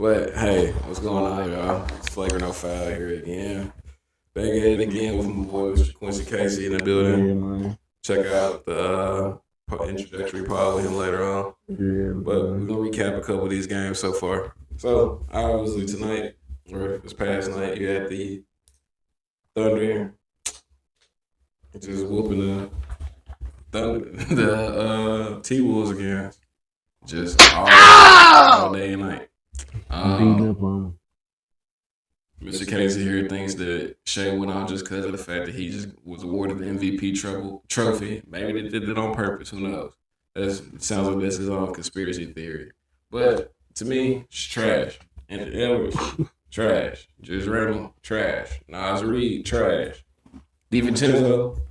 But hey, what's going on, y'all? It's Flagrant No Foul here again. Back at it again with my boy Mr. Quincy Casey in the building. Yeah, man. Check out the introductory pod with him later on. Yeah, But man. we're gonna recap a couple of these games so far. So obviously tonight, or this past night, you had the Thunder just whooping the Thunder, the T Wolves again, just all day and night. Beating up on him. Mr. Casey here thinks that Shai went out just because of the fact that he just was awarded the MVP trophy. Maybe they did it on purpose. Who knows? That sounds like this is all conspiracy theory. But to me, it's trash. And Edwards, trash. Just Randle, trash. Nas Reed, trash. DiVincenzo,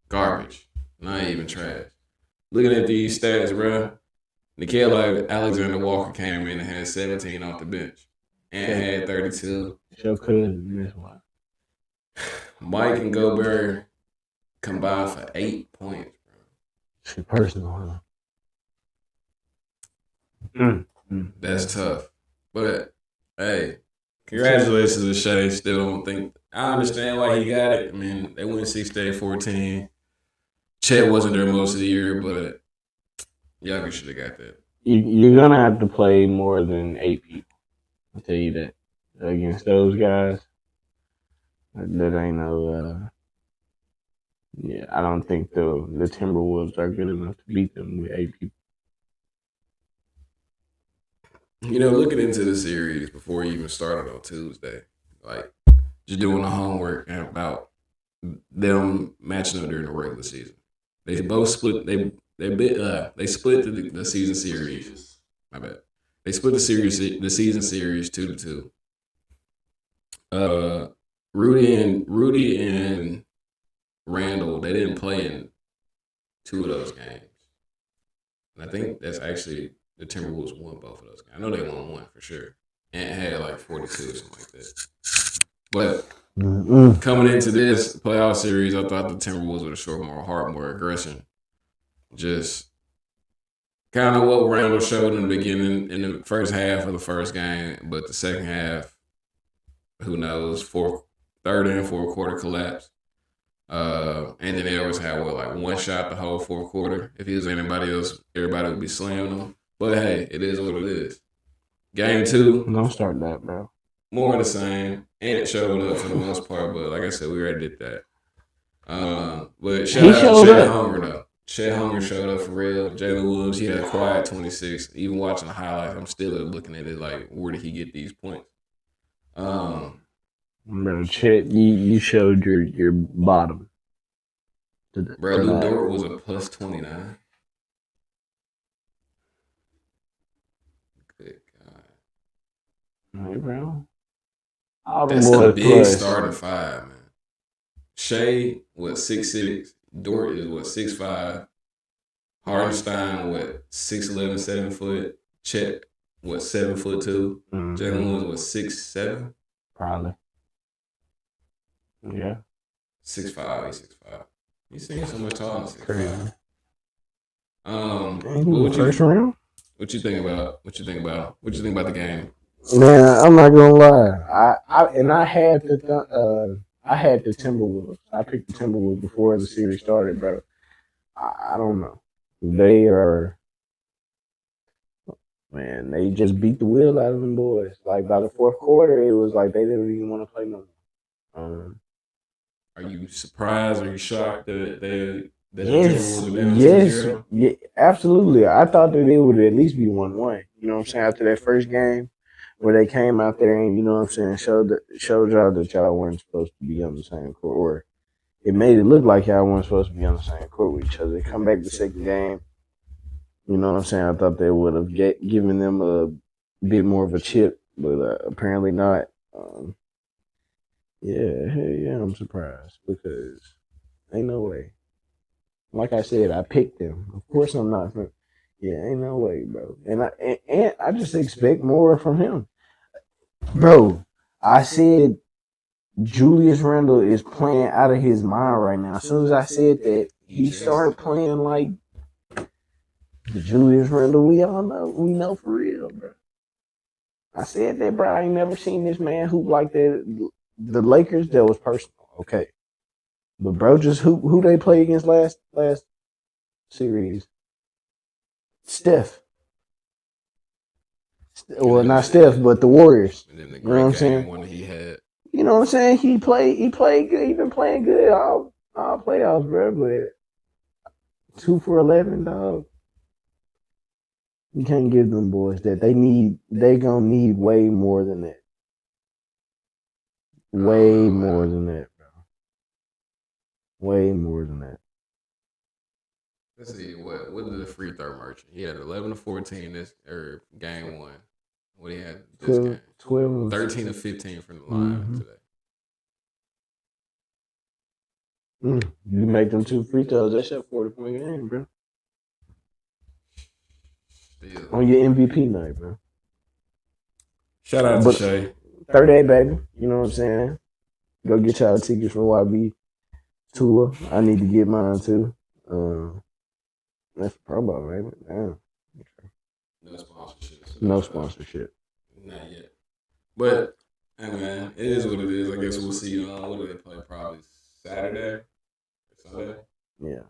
garbage. Not even trash. Looking at these stats, bruh, Nickeil Alexander Walker came in and had 17 off the bench. And had 32. Your cousin missed one. Mike and Gobert combined for 8 points, bro. Shit personal, huh? That's tough. But hey, congratulations to Shai. Still don't think I understand why he got it. I mean, they went 6-14. Chet wasn't there most of the year, but y'all should have got that. You're gonna have to play more than 8 people. I'll tell you that. Against those guys, that ain't no. Yeah, I don't think the Timberwolves are good enough to beat them with 8 people. You know, looking into the series before you even started on Tuesday, like just doing the homework about them matching up during the regular season. They both split. They split the season series. My bad. They split the season series 2-2. Rudy and Randle, they didn't play in 2 of those games, and I think that's actually the Timberwolves won both of those games. I know they won one for sure, and had like 42 or something like that. But coming into this playoff series, I thought the Timberwolves would have showed more heart, more aggression, just kind of what Randle showed in the beginning, in the first half of the first game, but the second half, who knows? Third and fourth quarter collapse. Anthony Edwards had one shot the whole fourth quarter. If he was anybody else, everybody would be slamming him. But hey, it is what it is. Game 2. Don't start that, bro. More of the same. And it showed up for the most part, but like I said, we already did that. But shout out to Chet Homer though. Chet Homer showed up for real. Jalen Woods, he had a quiet 26. Even watching the highlights, I'm still looking at it like, where did he get these points? Bro, Chet, you showed your bottom. Bro, Lou Dort was a plus 29. Good God. Hey, bro. That's a big starting 5, man. Shai was 6'6". Dort is 6'5". Hardenstein 6'11", 7 foot. Chet 7'2". Jalen Woods 6'7". Probably. Yeah. 6'5". He's 6'5". He's seen so much taller than 6'5". Crazy. First round? What you think about the game? Man, I'm not gonna lie. I had the Timberwolves. I picked the Timberwolves before the series started, bro. I don't know. They just beat the wheel out of them boys. Like by the fourth quarter, it was like they didn't even want to play no more. Are you surprised? Are you shocked that Yes, absolutely. I thought that it would at least be 1-1. You know what I'm saying? After that first game, where they came out there and you know what I'm saying, showed y'all that y'all weren't supposed to be on the same court, or it made it look like y'all weren't supposed to be on the same court with each other. They come back the second game. You know what I'm saying? I thought they would have given them a bit more of a chip, but apparently not. Yeah, I'm surprised because ain't no way. Like I said, I picked them. Of course, I'm not. Yeah, ain't no way, bro. And I just expect more from him, bro. I said Julius Randle is playing out of his mind right now. As soon as I said that, he started playing like the Julius Randle we know for real, bro. I said that, bro. I ain't never seen this man hoop like that. The Lakers, that was personal. Okay. But bro, just who they play against last series? Steph. And Well, then not the Steph, but the Warriors. and then the You know what great I'm game saying? one that he had. You know what I'm saying? He played good. He been playing good all playoffs, bro. But 2 for 11, dog. You can't give them boys that. They gonna need way more than that. I don't Way know, more man. than that, bro. Way more than that. Let's see what did the free throw merchant? He had 11 to 14 this or game one. What he had this 12, game? 12 13 to 15 from the line mm-hmm. today. You make them 2 free throws. That's your 40-point game, bro. Still. On your MVP night, bro. Shout out to But Shai. 30 baby. You know what I'm saying? Go get y'all tickets for YB Tula. I need to get mine too. That's Pro Bowl, baby. Damn. No sponsorships for No that stuff. sponsorship. Not yet. But hey man, it is what it is. I guess we'll see. What do they play? Probably Saturday or Sunday. Yeah.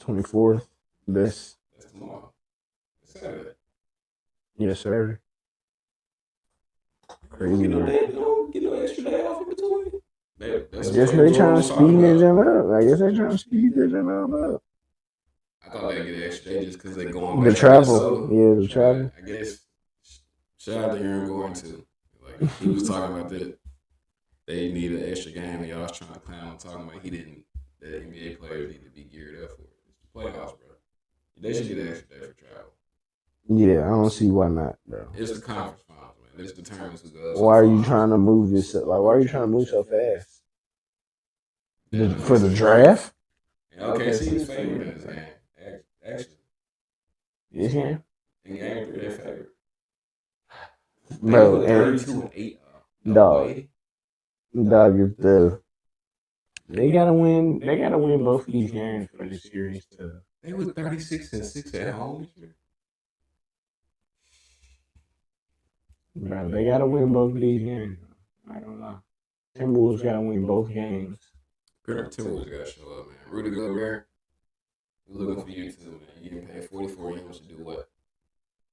24th. That's tomorrow. It's Saturday. Yes, sir. They don't Crazy, get no bro. day. They don't get no extra day off in between. I That's what guess they they was trying to always talking speed that about. jump up. I guess they trying to speed that jump up. I thought they'd get an extra day just because they going The back to travel. Minnesota. Yeah, the But travel. I guess shout out to Aaron Gordon too. Like he was talking about that they need an extra game, and y'all was trying to clown him talking about he didn't. That NBA players need to be geared up for it. It's the playoffs, bro. They should get an extra day for travel. Yeah, I don't see why not, bro. It's the conference finals, man. This determines who goes to the Why are you finals. trying to move this? Like, why are you trying to move so fast? That For makes the sense. draft? And OKC is favored in this game. Actually, This game? in game three, they favored. They Bro, put and 32-8 dog, away. dog, if they gotta win both of these games for this series to. They was 36-6 at home this year. Bro, they gotta win both of these games. I don't know. Timberwolves gotta win both games. Timberwolves got to show up, man. Rudy Gobert, we're looking for you too, man. You getting paid $44 million to do what?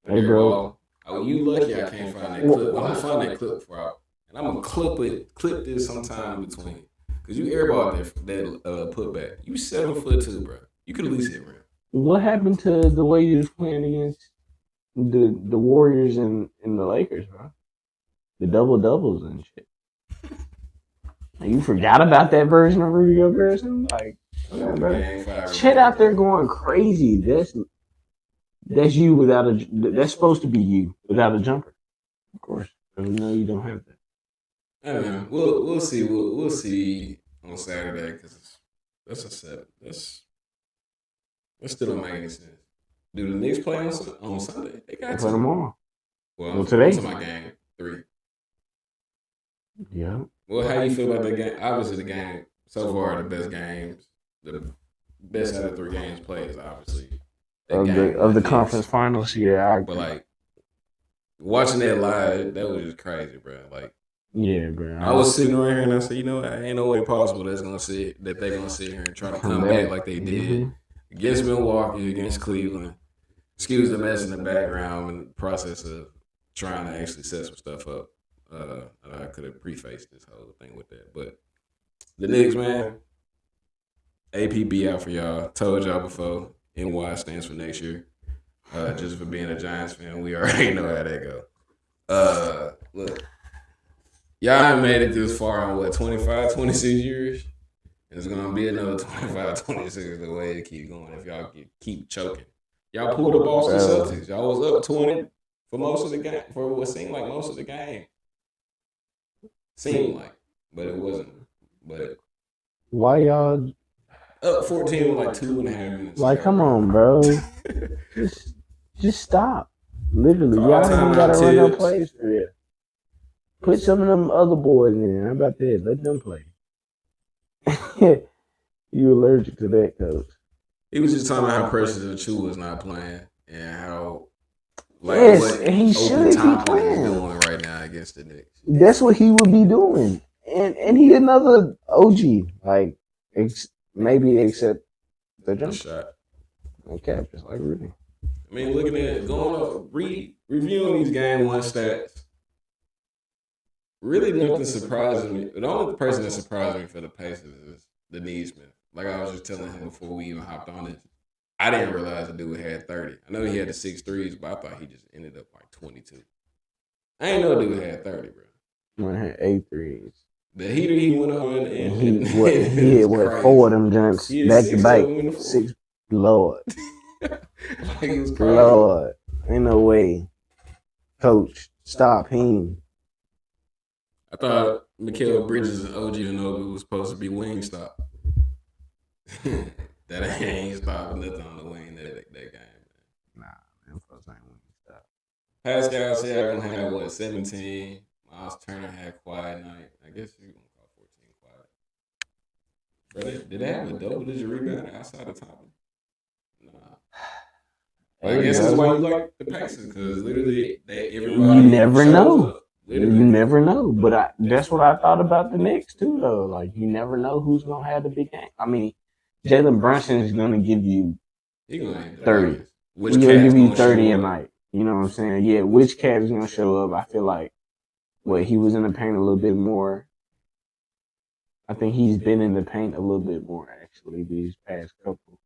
Hey, bro. Oh, you lucky I can't find that clip. But I'm gonna find that clip for out, and I'm gonna clip this sometime in between. Cause you airballed that putback. You 7'2", bro. You could at least hit rim. What happened to the way you was playing against the Warriors and the Lakers, bro? The double doubles and shit. You forgot about that version of Rudy Gobert? Like, come on, bro. Chet out there going crazy. That's you without a. That's supposed to be you without a jumper. Of course, we know you don't have that. Hey man, we'll see. We'll see on Saturday because that's a 7. That still don't make any sense. Do the Knicks play on Sunday? They got to play tomorrow. Well, today. To my game 3. Yeah. Well, how you feel about that game? Obviously, the game so far, the best games, the best out of 3 games played is obviously of the conference finals. Yeah, but like watching that live, that was just crazy, bro. Like, yeah, bro. I was sitting right here and I said, you know, ain't no way possible they're gonna sit here and try to come back like they did against Milwaukee, against Cleveland. Excuse the mess in the background and the process of trying to actually set some stuff up. I could have prefaced this whole thing with that, but the Knicks, man, APB out for y'all. Told y'all before. NY stands for next year. Just for being a Giants fan, we already know how that go. Look, y'all have made it this far in what 25, 26 years. It's gonna be another 25, 26 the way it keep going if y'all keep choking. Y'all pulled the Boston Celtics. Y'all was up 20 for most of the game, for what seemed like most of the game. Seemed like, but it wasn't. But why y'all up 14 with like 2.5 minutes? Like, come on, bro. just stop. Literally, y'all ain't even gotta run no plays for it. Put some of them other boys in. How about that? Let them play. You allergic to that, coach? He was just talking about how Precious Achua was not playing and how Like Yes, what he Obi should be Toppin is playing. doing right now against the Knicks. That's what he would be doing. And he another OG. Like maybe except the The jumper. shot. Okay, just like Rudy. I mean, looking at reviewing these game one stats, really nothing surprising me. The only person that surprised me for the Pacers is the Neesman. Like I was just telling him before we even hopped on this, I didn't realize the dude had 30. I know he had the 6 threes, but I thought he just ended up like 22. I ain't know dude had 30, bro. Man had 8 threes. The heater he went on And he he was had crazy. 4 of them joints He had back to 6 back. of them in the 6 Lord. like it was crazy. Lord. Ain't no way. Coach, stop him. I thought Mikal Bridges and OG Anunoby was supposed to be Wingstop. That ain't stopping nothing on the wing that game. Nah, man, folks ain't Wingstop. Pascal Siakam had what 17. Miles Turner had quiet night. I guess you gonna call 14 quiet. Bro, did they have a double-digit rebound outside of Thompson? Nah. I guess that's why you like the Pacers because literally everybody You never shows know. up. You never know. But that's what I thought about the Knicks too, though. Like you never know who's gonna have the big game. I mean, Jalen Brunson is gonna give you He gonna hit 30. Which He's gonna cat's give you gonna 30 show a up? night. You know what I'm saying? Yeah, which cat is gonna show up? I feel like he was in the paint a little bit more. I think he's been in the paint a little bit more actually these past couple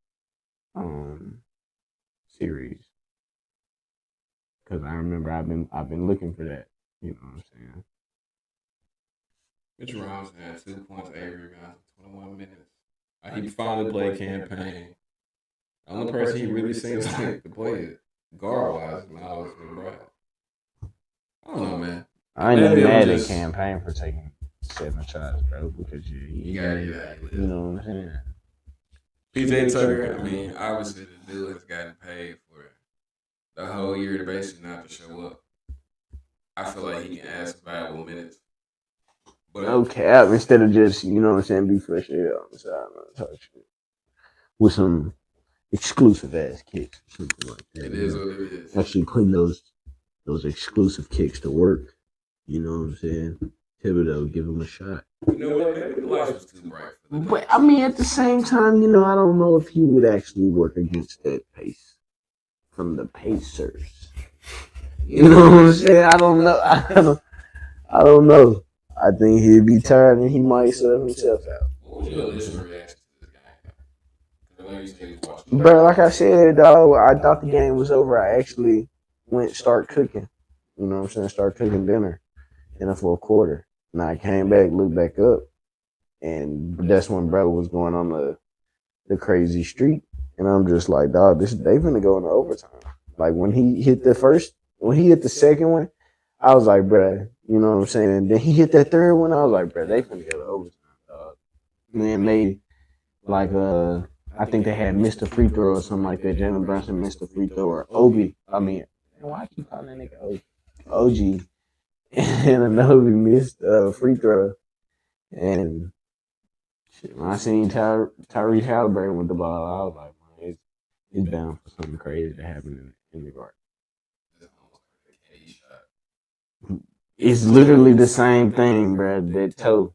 series. Because I remember I've been looking for that. You know what I'm saying? Mitch Robinson had 2 points, 8 rebounds, in 21 minutes. He finally played campaign. The only person he really seems like to play guard wise is Miles McBride. I don't know, man. I ain't even mad at campaign for taking 7 shots, bro, because you got it. You know what I'm saying? PJ Tucker, I mean, obviously the dude has gotten paid for the whole year to basically not to show up. I feel like he can add some valuable minutes. But no cap, instead of just, you know what I'm saying, be fresh air on the sideline, with some exclusive ass kicks, something like that. It is what it is. Actually putting those exclusive kicks to work. You know what I'm saying? Thibodeau, give him a shot. You know what? Maybe the light was too bright. But I mean, at the same time, you know, I don't know if he would actually work against that pace from the Pacers. You know what I'm saying? I don't know. I don't know. I think he'd be tired and he might sub himself out. What was your initial reaction to this game? Because I know you said you was watching. Bro, like I said, dog, I thought the game was over. I actually went start cooking. You know what I'm saying? Start cooking dinner in the fourth quarter. And I came back, looked back up, and that's when bro was going on the crazy streak. And I'm just like, dog, they finna go into overtime. Like when he hit the second one, I was like, bro, you know what I'm saying? And then he hit that third one, I was like, bro, they finna go to overtime, dog. And then they like I think they had missed a free throw or something like that. Jalen Brunson missed a free throw or Obi. I mean, why I keep calling that nigga OG? And Obi missed a free throw. And shit, when I seen Tyrese Halliburton with the ball, I was like, man, it's bound for something crazy to happen in the guard. It's literally the same thing, bro. That toe.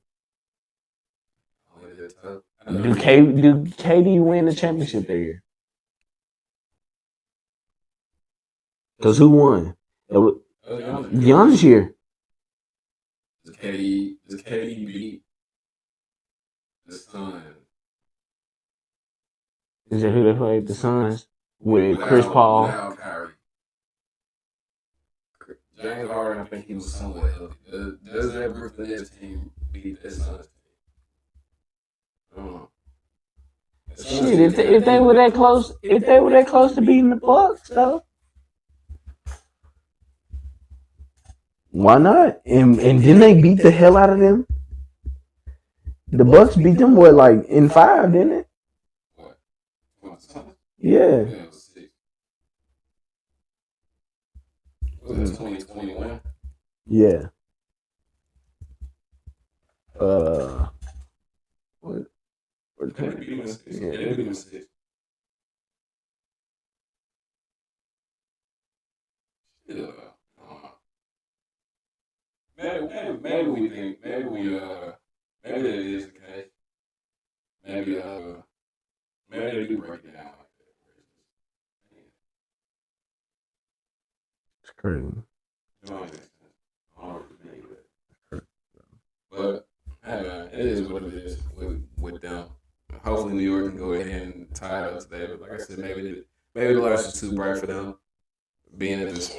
Do KD win the championship that year? Because who won? Giannis year. Does KD beat the Suns? Is that who they played? The Suns with Chris Paul. Without Kyrie. James Harden, I think he was somewhat healthy. Does that Brooklyn Nets team beat the Suns team? I don't know. Shit, if they were that close, to beating the Bucks, though, why not? And didn't they beat the hell out of them? The Bucks beat them what, like in 5, didn't it? What? Yeah. It was 6. Was it 2021? Yeah. What? They beat them in 6. Yeah, they beat them in 6. maybe that is the case. Maybe maybe they do break it down like that. It's crazy. It don't make sense. I don't really believe it. But hey man, it is what it is with them. Hopefully New York can go ahead and tie it up today. But like I said, maybe the lights was too bright for them. Being at this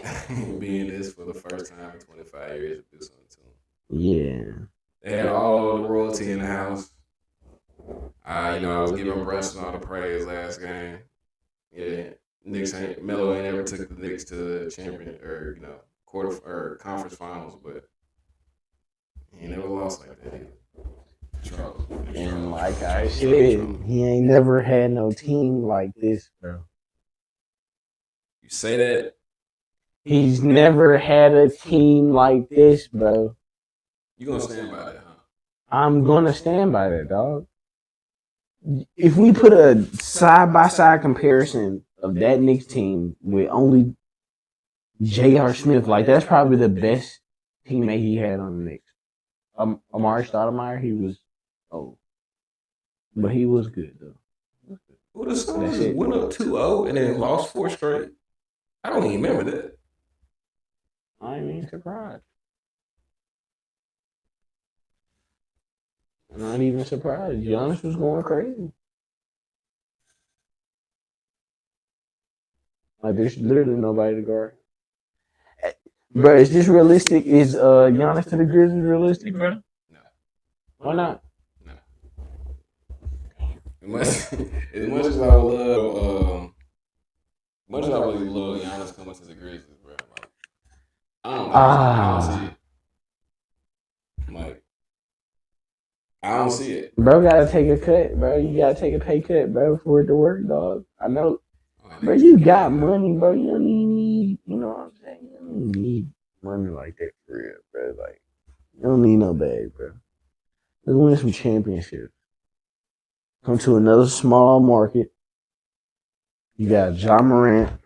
being this for the first time in 25 years to do something to them. Yeah. They had all of the royalty in the house. I was giving Brunson all the praise last game. Yeah, Melo ain't ever took the Knicks to the champion or quarter or conference finals, but he never lost like that either. And like I said, he ain't never had no team like this, bro. You say that? He's never had a team like this, bro. You gonna stand by that, huh? I'm gonna stand by that, dog. If we put a side-by-side comparison of that Knicks team with only J.R. Smith, like that's probably the best teammate he had on the Knicks. Amari Stoudemire, he was old. But he was good, though. Well, the Suns went up 2-0 and then lost 4 straight. I don't even remember that. I ain't even surprised. I'm not even surprised. Giannis was going crazy. Like, there's literally nobody to guard. Bro, is this realistic? Is Giannis to the Grizzlies realistic, bro? No. Why not? No. As much as I love, much as I really love Giannis coming to the Grizzlies, bro. Like, I don't see it. Like, I don't see it. Bro, gotta take a cut, bro. You gotta take a pay cut, bro, for it to work, dog. I know. Bro, you got money, bro. You don't need, you know what I'm saying? You don't need money like that for real, bro. Like, you don't need no bag, bro. Let's win some championships. Come to another small market. You got Ja Morant,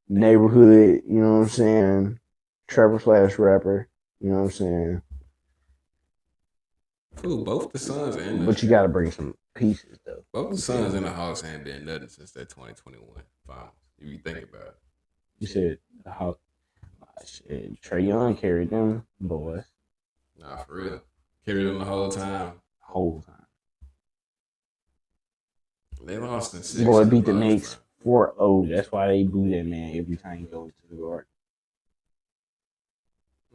neighborhood, you know what I'm saying? Trapper / rapper, you know what I'm saying? Ooh, both the Suns and but you got to bring some pieces though. Both the Suns and the Hawks ain't been nothing since that 2021 finals. If you think about it. You said the Hawks. Trae Young carried them boys. Nah, for real. Carried them the whole time. They lost in 6. Boy, beat the Knicks 4-0. That's why they boo that man every time he goes to the Garden.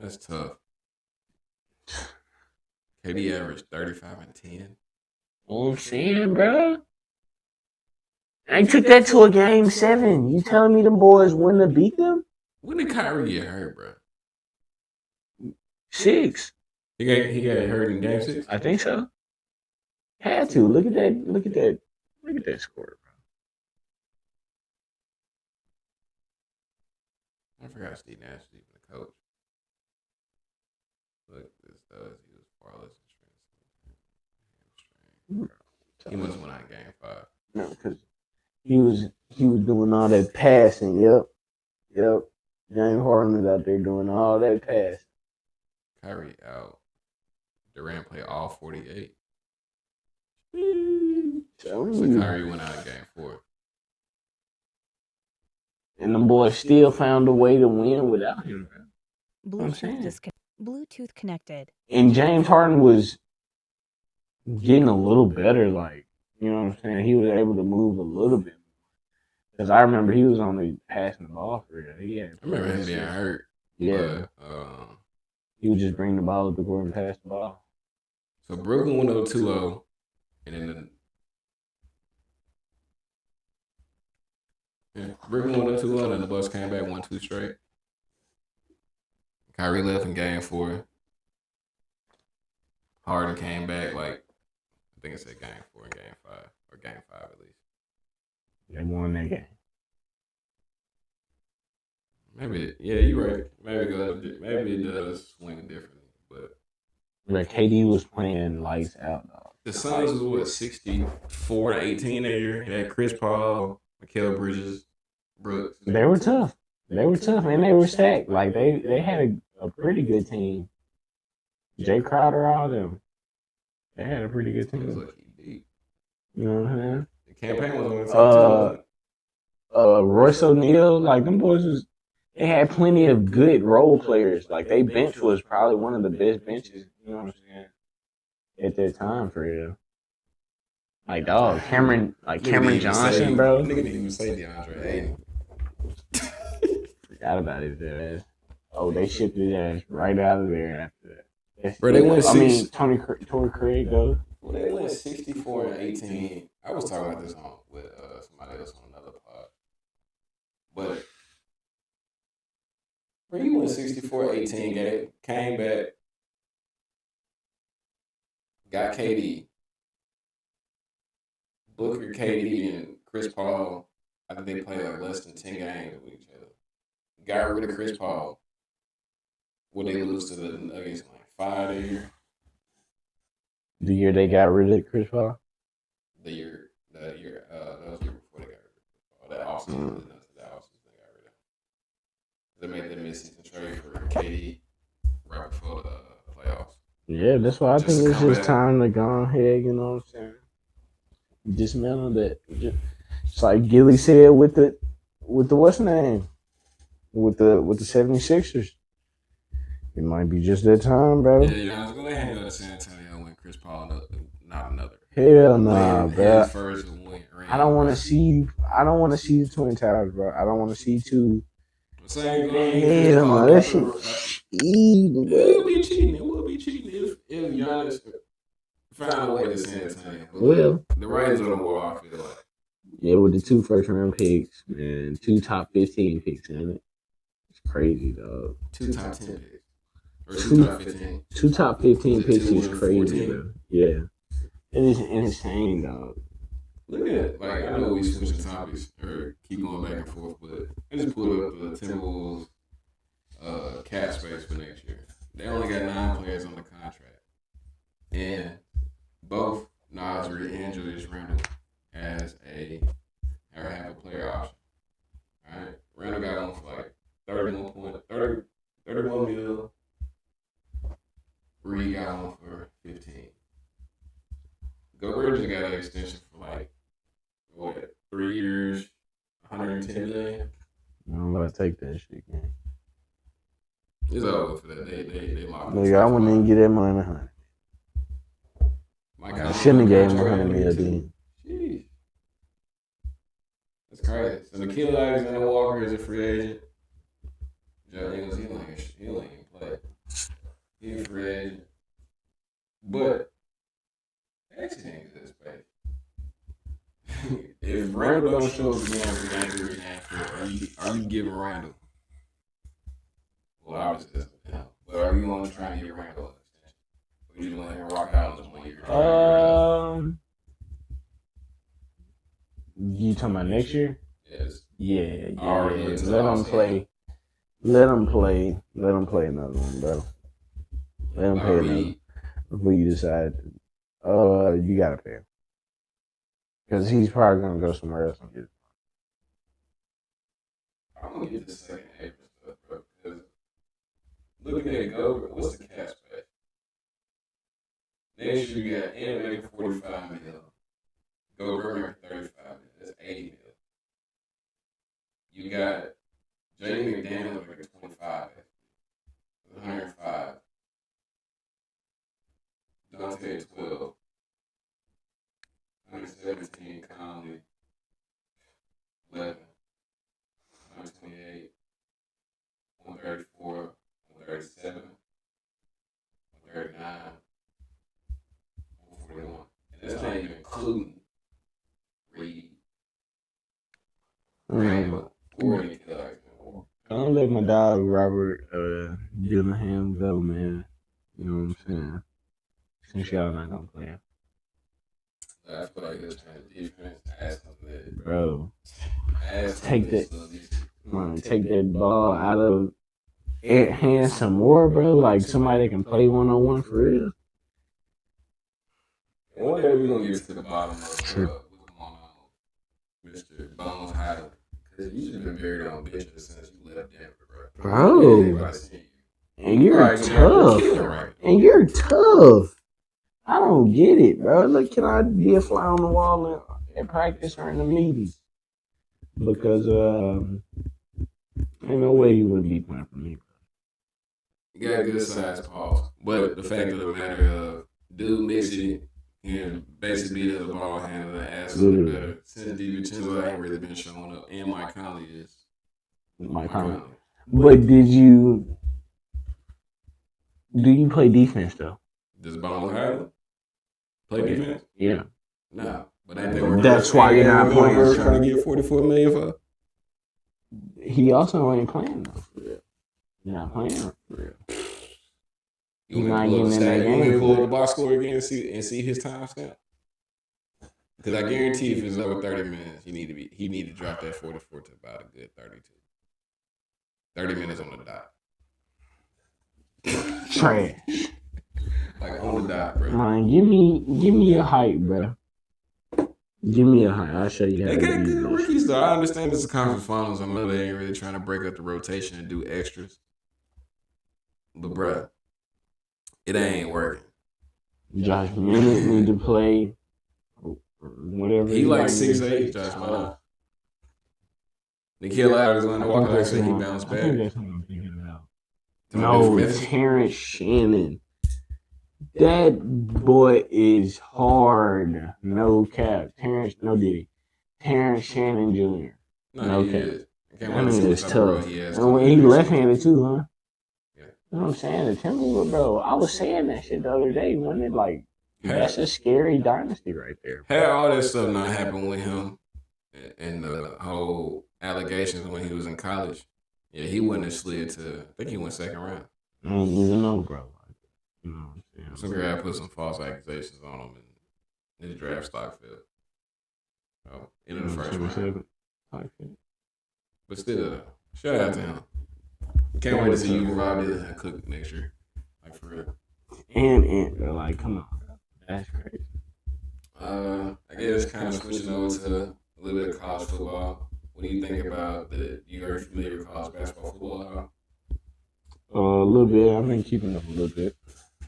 That's tough. KD averaged 35 and 10. You know what I'm saying, bro? I took that to a game 7. You telling me them boys wouldn't have beat them? When did Kyrie get hurt, bro? 6. He got hurt in game 6? I think so. Had to. Look at that score, bro. I forgot Steve Nash was even the coach. Look, this does. He was farless and he must have went out in game 5. No, because he was doing all that passing. Yep. James Harden was out there doing all that passing. Kyrie out. Durant played all 48. So Kyrie went out in game 4. And them boys still found a way to win without him. Bluetooth connected. And James Harden was getting a little better, like, you know what I'm saying? He was able to move a little bit. Because I remember he was only passing the ball for real. I remember him being hurt. Yeah. But, he would just bring the ball up the court and pass the ball. So Brooklyn went up 2-0. And then Brooklyn went up 2-0 and the Bucks came back 1-2 straight. Kyrie left in game 4. Harden came back I think it said game 4 and game 5. Or game 5 at least. They won that game. Maybe, yeah, you're right. Maybe it does swing differently. But KD was playing lights out, dog. The Suns was 64-18 that year. They had Chris Paul, Mikal Bridges, Brooks. They were tough. And they were stacked. Like they had a pretty good team. Jay Crowder, all them. They had a pretty good It was team. like he deep. You know what I'm saying? The campaign was on the top two, wasn't it? Royce O'Neal, like them boys was. They had plenty of good role players. Like they bench was probably one of the best benches. You know what I'm saying? At that time for real. Like dog, Cameron Johnson, bro. Nigga didn't even say DeAndre Ayton. Forgot about his ass. Oh, they shipped his ass right out of there after that. Bro, they went I mean, six. Torrey Craig goes. Well, they went 64-18. I was talking about this on with somebody else on another pod. But bro, you went 64-18, came back, got KD, Booker, KD, and Chris Paul. I think they played like less than 10 games with each other. Got rid of Chris Paul. Would they lose to the Nuggets in like 5 a year? The year they got rid of Chris Paul? That was the year before they got rid of Chris Paul. That offseason, they got rid of. They made the mid-season trade for KD right before the playoffs. Yeah, that's why I think it's just time to go ahead, you know what I'm saying? Dismantle that. It's like Gilly said with the what's the name? With the 76ers. It might be just that time, bro. Yeah, go ahead and go to San Antonio when Chris Paul not another. Hell nah, bro. His first win. I don't want to see the Twin Towers, bro. I don't want to see two. Hell no, that shit cheating, bro. It will be cheating if Giannis found a way to San Antonio. Well, the Raiders are the war, I feel like. Yeah, with the 2 first-round picks and 2 top 15 picks in it. It's crazy, dog. 2 top 10 picks. Or 2 top 15. 2 top 15 picks is crazy, bro. Yeah. It is insane, dog. Look at, like, I know we switching topics or keep going back and forth, but I just pulled up the Timberwolves cap space for next year. They only got 9 players on the contract. And both Nasri and Julius Randle have a player option. All right? Randle got one for like 31 mil. Reed got one for 15. Gobert just got an extension for like 3 years, 110 million. I'm gonna take that shit, man. It's over for that. They locked. Nigga, I wouldn't even get that money 100. I shouldn't have gave him 100 mil then. Jeez. That's crazy. So Nikhil Alexander Walker is a free agent. Joe Ingles, he don't even play. He's a free agent. But actually ain't good space. If Randle don't show up again for game 3 and game 4, are you giving Randle? Well, obviously that's a penalty. But are you going to try and get Randle an extension? Or you just let him rock out in this 1 year? You talking about next year? Yes. Yeah. Let him play. Let him play another one, bro. Let him play another. Before you decide, you gotta pay him because he's probably gonna go somewhere else and get it. I'm gonna get the second April stuff, bro. Because looking at Gobert, what's the cap space? Next year you got Ant making 45 mil. Gobert making 35 mil. That's 80 mil. You got Jamie McDaniel making 25. 105. Dante 12. 117 Conley. 11. 128. 134. 137. 139. 141. And that's not even including Reed. Randle. Or Nikhil Alexander. Don't let my dog Robert Dillingham go, man. You know what I'm saying? Since y'all not gonna play him. I feel like it's trying to defense. Ask him that. Bro. Take that ball out of hands some more, bro. Like somebody that can play 1-on-1 for real. One day we're gonna get to the bottom of what's going on, Mr. Bones Highland. Because you've been buried on bitches since you left Denver, bro. Bro. And you're tough. And you're tough. I don't get it, bro. Look, can I be a fly on the wall in practice or in the meetings? Because ain't no way you would be playing for me. You got good size paws. But the fact of the matter of dude mixing it and basically be the ball handler and absolutely better. Since DiVincenzo ain't really been showing up. And Mike Conley is. Mike Conley. But do you play defense though? Does Bones Highland play defense? Yeah. No. But ain't they working? That's why you're not playing. Trying to get $44 million for. He also ain't playing though. For real. You're not playing for real. He's not getting in that game. You pull the box score again and see his time stamp. Because I guarantee if it's over 30 minutes, he need to drop that 44 to about a good 32. 30 minutes on the dot. Trash. Like on the dot, bro. Man, give me a height, bro. Give me a height. I'll show you how they to got do good this. rookies though. I understand this is conference finals. I know they ain't really trying to break up the rotation and do extras. But bro, it ain't working. Josh Minute need to play whatever. He like 6'8", Josh Minute. Nikhil Alexander Walker said he bounced back. I think that's what I'm thinking about. No, Terrence Shannon. That boy is hard. No cap. Terrence Shannon Jr. No cap. That nigga is tough. And he left-handed too, huh? Yeah. You know what I'm saying? The Timberwolves, bro. I was saying that shit the other day. Wasn't it like, that's a scary dynasty right there. Had all that stuff not happen with him and the whole allegations when he was in college, yeah, he wouldn't have slid to, I think he went second round. I don't even know, bro. You know what I'm saying? Some guy put some false accusations on him and his draft stock fell. Oh, into the first round. But still, shout out to him. Can't wait to see you and Rob Dylan cook next year. Like for real. And like, come on. That's crazy. I guess kind of switching over to a little bit of college football. What do you think about you are familiar with college basketball, football? A little bit. I've been keeping up a little bit.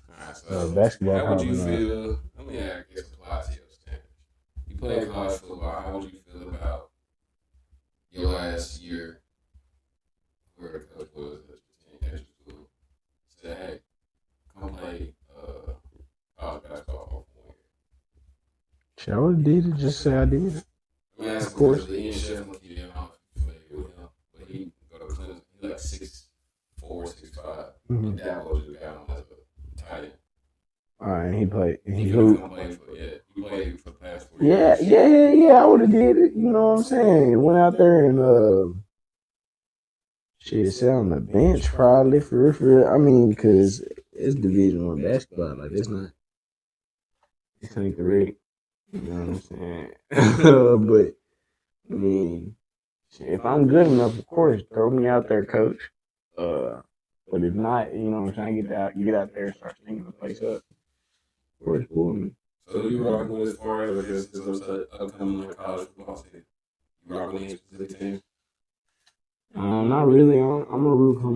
All right, so basketball. How would you feel? Let me apply to your standards. You play college football. How would you feel about your last year where the coach was at your school? Said, hey, come play college basketball for 1 year. Shit, I would have did it. Just say I did it. I mean, of course. Ian Sheffield, you didn't know if you're familiar with him, but he go to Clemson. He like 6'4", 6'5". And that was just got him as a tight end. All right, he played. He played for the past 4 years. Yeah. I would have did it. You know what I'm saying? Went out there and sat on the bench probably for real. I mean, because it's Division I basketball. Like it's not. This ain't the rate. You know what I'm saying? But I mean, if I'm good enough, of course, throw me out there, coach. But if not, you know what I'm saying, get out there and start stinking the place up. Of course, pull me. So who you rocking with as far as this upcoming college football season? You rocking with any specific teams? Not really. I'm gonna root for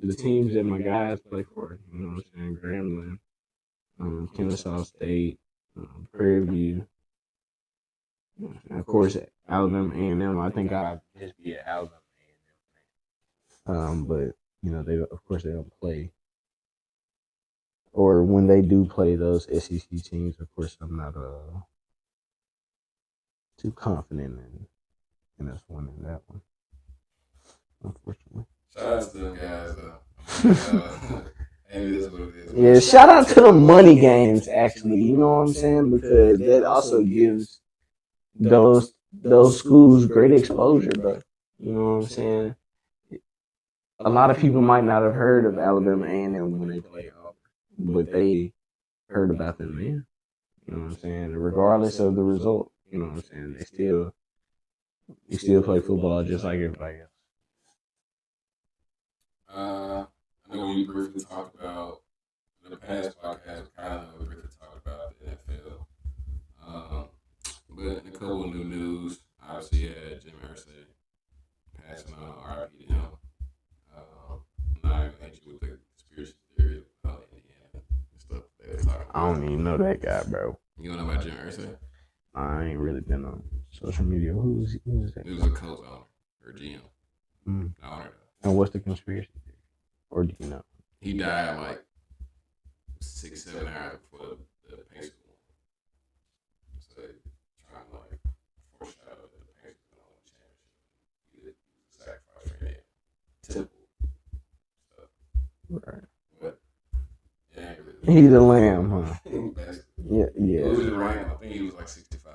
the teams that my guys play for. You know what I'm saying? Grambling, Kennesaw State, Prairie View. And of course, Alabama A&M. I think I'd just be an Alabama A&M. But you know, they don't play. Or when they do play those SEC teams, of course, I'm not too confident in us winning that one. Unfortunately. Shout out to them guys, though. Maybe this is what it is. Yeah, shout out to the money games, actually. You know what I'm saying? Because that also gives those schools great exposure, bro. You know what I'm saying? A lot of people might not have heard of Alabama A&M when they play Auburn, but they heard about them then. You know what I'm saying? Regardless of the result, you know what I'm saying? They still play football just like everybody else. I know we briefly talked about in the past podcast. We briefly talked about the NFL, but in a couple of new news, obviously, had Jim Irsay passing on RIP to him. I'm not even hit you with the I don't even know that guy, bro. You don't know about Jim Irsay? I ain't really been on social media. Who's that? He was a co-owner or GM. Mm. Owner. And what's the conspiracy? Or do you know? He died like 6-7 hours before the Pacers won. So they trying to like foreshadow that the Pacers won the championship. He was a sacrifice for him. Typical stuff. Right. But he the lamb, huh? Yeah. It was just random. I think he was like 65.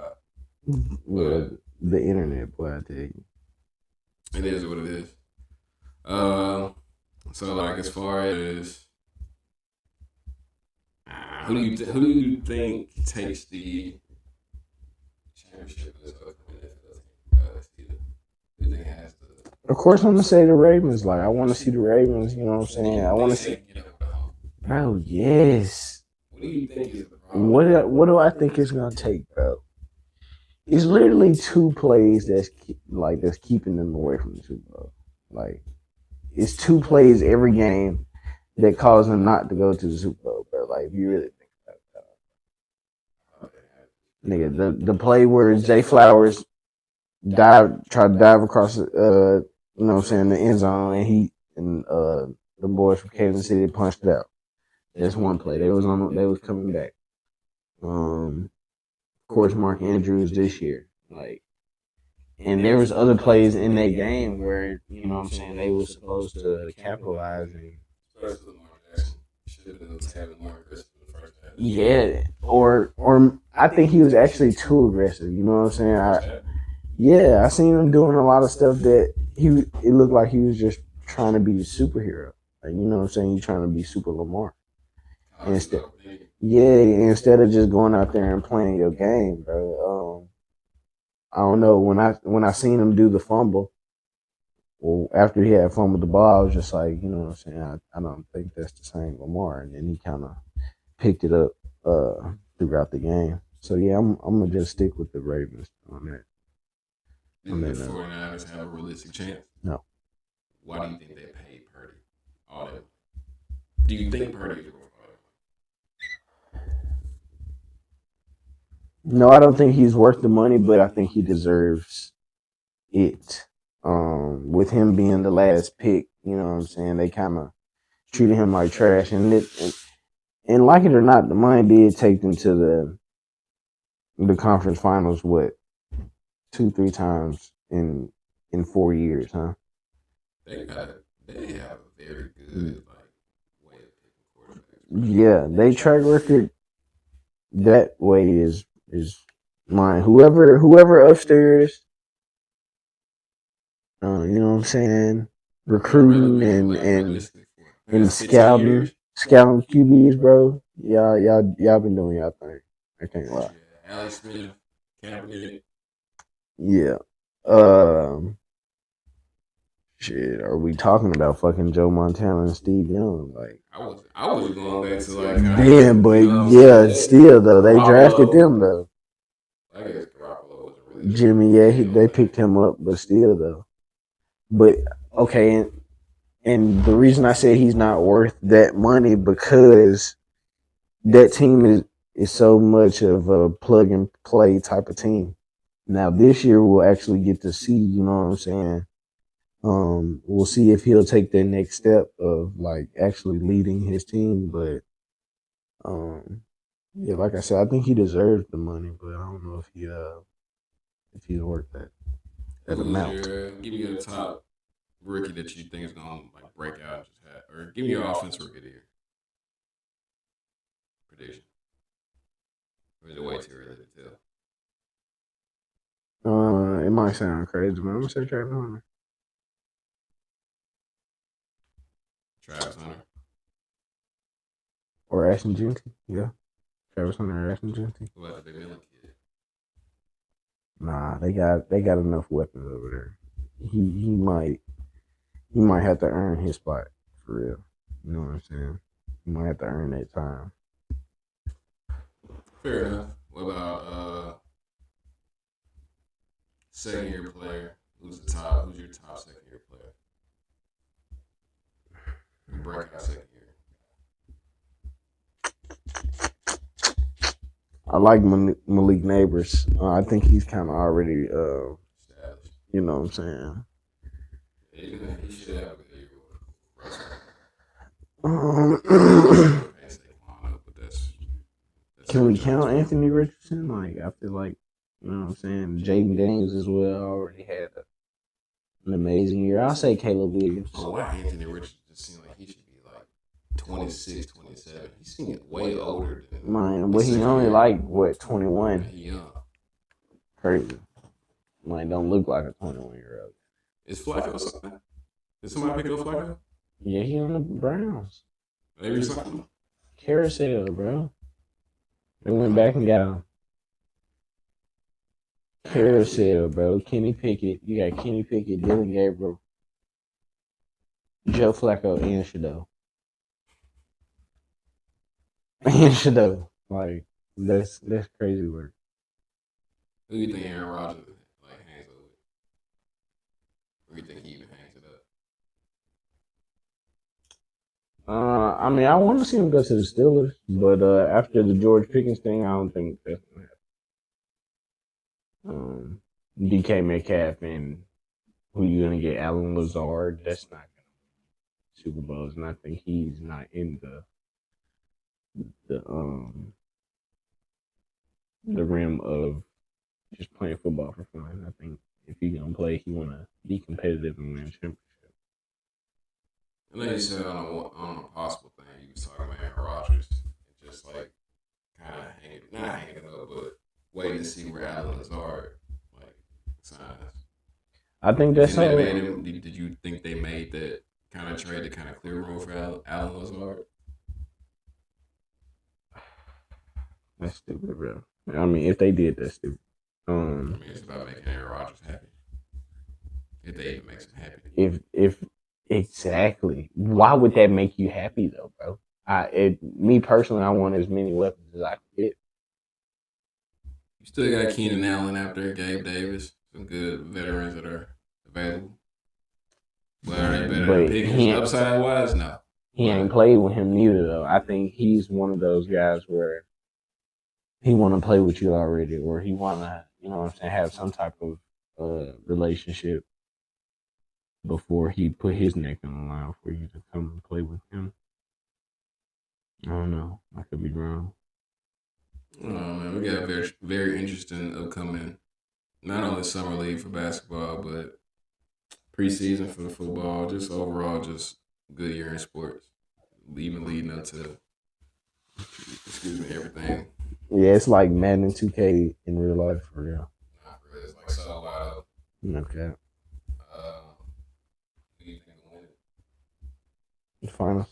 Well, the internet, boy, I tell you. It is what it is. So like as far as who do you think takes the championship this upcoming NFL team? Who do you think has the? Of course, I'm gonna say the Ravens. Like, I want to see the Ravens. You know what I'm saying? I want to see. Bro, yes. What do you think is the problem? What do I think it's gonna take, bro? It's literally two plays that's keeping them away from the Super Bowl. Like, it's two plays every game that cause them not to go to the Super Bowl, bro. Like, if you really think about it, nigga, the play where Jay Flowers tried to dive across, you know what I'm saying, the end zone, and the boys from Kansas City punched it out. That's one play. They was coming back. Of course, Mark Andrews this year, like. And there was other plays in that game where, you know what I'm saying, they were supposed to capitalize. Yeah, or I think he was actually too aggressive. You know what I'm saying? I seen him doing a lot of stuff that it looked like he was just trying to be the superhero. Like, you know what I'm saying? He's trying to be Super Lamar. Instead of just going out there and playing your game, bro. I don't know, when I seen him do the fumble, well, after he had fumbled the ball, I was just like, you know what I'm saying? I don't think that's the same Lamar. And then he kind of picked it up throughout the game. So yeah, I'm gonna just stick with the Ravens on that. Do the 49ers have a realistic chance? No. Why do you think they paid Purdy all that? Do you think Purdy is worth all that? No, I don't think he's worth the money, but I think he deserves it. With him being the last pick, you know what I'm saying? They kind of treated him like trash, and like it or not, the money did take them to the conference finals. What, 2-3 times in 4 years, huh? They have a very good way of picking quarterbacks. Yeah, they track record that way is mine. Whoever upstairs, you know what I'm saying, recruiting and scouting QBs, bro. Y'all been doing y'all thing. I can't lie. Alex Smith, Kaepernick. Yeah. Shit, are we talking about fucking Joe Montana and Steve Young? Like, I was going back to like. Damn, but yeah, still though they drafted them though. I guess Garoppolo wasn't really. Jimmy, yeah, they picked him up, but still though. But okay, and the reason I said he's not worth that money because that team is so much of a plug and play type of team. Now this year we'll actually get to see, you know what I'm saying. We'll see if he'll take that next step of like actually leading his team, but yeah, like I said, I think he deserves the money, but I don't know if he's worth that amount. Give me your top rookie that you think is gonna like break out, or give me your offensive rookie of the year prediction. Or is it way too early to tell? It might sound crazy, but I'm gonna say Travis Hunter. Travis Hunter. Or Ashton Jeanty, yeah. Travis Hunter or Ashton Jeanty. What about the Big Millen kid? Nah, they got enough weapons over there. He might have to earn his spot for real. You know what I'm saying? He might have to earn that time. Fair enough. What about second year player? Who's your top second year player? Breakout second year. I like Malik Neighbors. I think he's kind of already, Established. you know what I'm saying. He should have a good year with Russell. Um, Can't say Quan up, but that's can we Jones. count Anthony Richardson? Like, I feel like, you know what I'm saying. Jaden Daniels as well already had an amazing year. I'll say Caleb Williams. Oh, why Anthony Richardson just seemed like he should be like 26, 27. He seemed way older than Man, but he only like what 21. He young. Crazy. Like, don't look like a 21-year-old. Is Flacco something? Did somebody pick up Flacco? Yeah, he on the Browns. Maybe something. Carousel, bro. They went back and got him. Carousel, bro. Kenny Pickett. You got Kenny Pickett, Dylan Gabriel, Joe Flacco, and Shadow. And Shadow. Like, that's crazy work. Who do you think Aaron Rodgers like hangs up with? Or do you think he even hangs it up? I mean, I want to see him go to the Steelers, but after the George Pickens thing, I don't think that's gonna happen. DK Metcalf and who you gonna get? Alan Lazard. That's not gonna win Super Bowls, and I think he's not in the rim of just playing football for fun. I think if he's gonna play, he wanna be competitive and win a championship. I know you said on a possible thing, you was talking about Aaron Rodgers and just like kind of not hanging up, but waiting to see where Alan Lazard like signs. I think that's how. Did you think they made that kind of trade to kind of clear room for Alan Lazard? That's stupid, bro. I mean, if they did, that's stupid. I mean, it's about making Aaron Rodgers happy. If they even makes him happy. If exactly, why would that make you happy though, bro? Me personally, I want as many weapons as I can get. You still got Keenan Allen out there, Gabe Davis, some good veterans that are available. But are they better than Pickens upside wise? No. He ain't played with him neither though. I think he's one of those guys where he want to play with you already, or he want to, you know what I'm saying, have some type of relationship before he put his neck on the line for you to come and play with him. I don't know. I could be wrong. Oh man, we got a very, very interesting upcoming, not only summer league for basketball, but preseason for the football. Just overall, just good year in sports. Even leading up to, everything. Yeah, it's like Madden 2K in real life for real. Not really. It's like so wild. Okay. Who do you think will win it? Finals.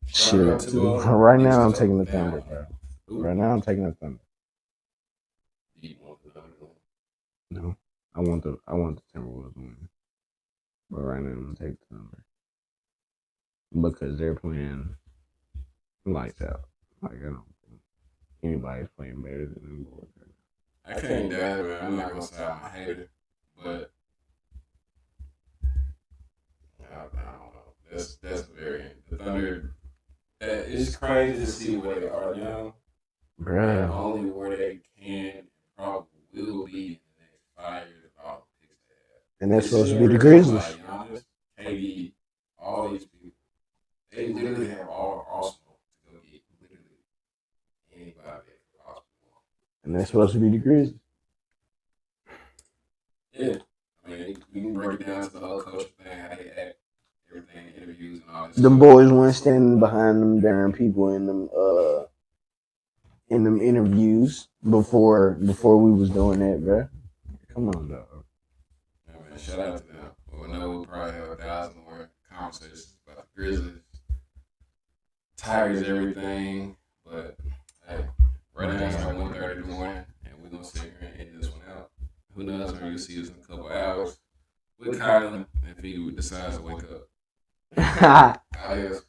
Shit. Right now, I'm taking the Thunder, bro. Right now, I'm taking the Thunder. No, I want the Timberwolves to win. But right now, I'm gonna take the Thunder because they're playing lights out. Like, I don't think anybody's playing better than them boys. I can't doubt it, man. I'm not gonna say I'm a hater, but I don't know. That's very the Thunder. It's crazy to see where they are now. Bruh. Only where they can probably will be in the next 5 years of all the picks they have. And that's supposed to be the Grizzlies. Like Giannis, KD, all these people. They literally have all arsenal to go get literally anybody they could possibly want. And that's supposed to be the Grizzlies. Yeah. I mean, we can break it down to the whole culture thing, how they act, everything, interviews and all this. Them boys weren't standing behind them darn people in them interviews before we was doing that, bro. Come on, dog. Yeah, man, shout out to them. Well, I know we'll probably have 1,000 more conversations about the Grizzlies, Tigers, everything. But hey, right now it's like 1:30 in the morning, and we're gonna sit here and end this one out. Who knows? Maybe you'll see us in a couple hours with Kylan if he decides to wake up. Adios.